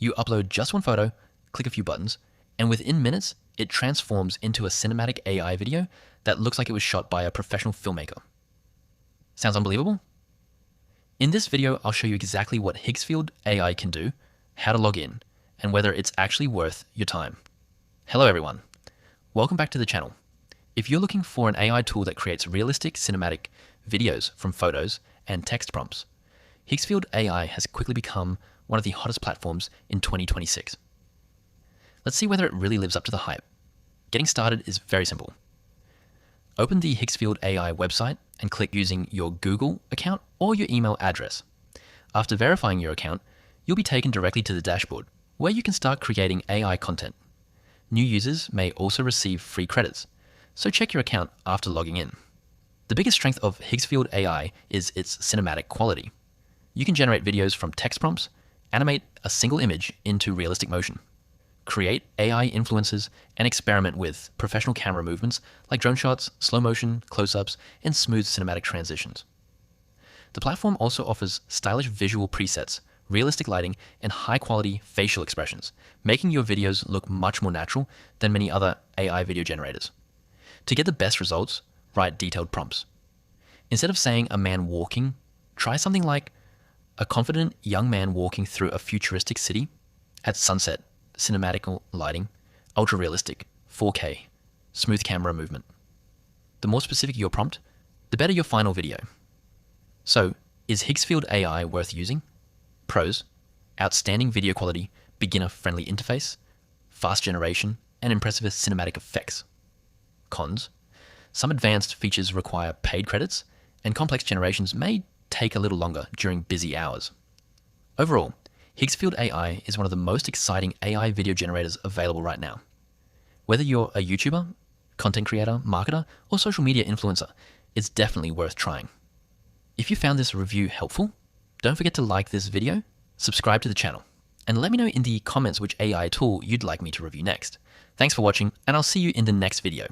You upload just one photo, click a few buttons, and within minutes, it transforms into a cinematic AI video that looks like it was shot by a professional filmmaker. Sounds unbelievable? In this video, I'll show you exactly what Higgsfield AI can do, how to log in, and whether it's actually worth your time. Hello everyone. Welcome back to the channel. If you're looking for an AI tool that creates realistic cinematic videos from photos and text prompts, Higgsfield AI has quickly become one of the hottest platforms in 2026. Let's see whether it really lives up to the hype. Getting started is very simple. Open the Higgsfield AI website and click using your Google account or your email address. After verifying your account, you'll be taken directly to the dashboard, where you can start creating AI content. New users may also receive free credits, so check your account after logging in. The biggest strength of Higgsfield AI is its cinematic quality. You can generate videos from text prompts, animate a single image into realistic motion, create AI influences, and experiment with professional camera movements like drone shots, slow motion, close-ups, and smooth cinematic transitions. The platform also offers stylish visual presets, realistic lighting, and high-quality facial expressions, making your videos look much more natural than many other AI video generators. To get the best results, write detailed prompts. Instead of saying a man walking, try something like a confident young man walking through a futuristic city at sunset, cinematic lighting, ultra-realistic, 4K, smooth camera movement. The more specific your prompt, the better your final video. So, is Higgsfield AI worth using? Pros: outstanding video quality, beginner-friendly interface, fast generation, and impressive cinematic effects. Cons: some advanced features require paid credits, and complex generations may take a little longer during busy hours. Overall, Higgsfield AI is one of the most exciting AI video generators available right now. Whether you're a YouTuber, content creator, marketer, or social media influencer, it's definitely worth trying. If you found this review helpful, don't forget to like this video, subscribe to the channel, and let me know in the comments which AI tool you'd like me to review next. Thanks for watching, and I'll see you in the next video.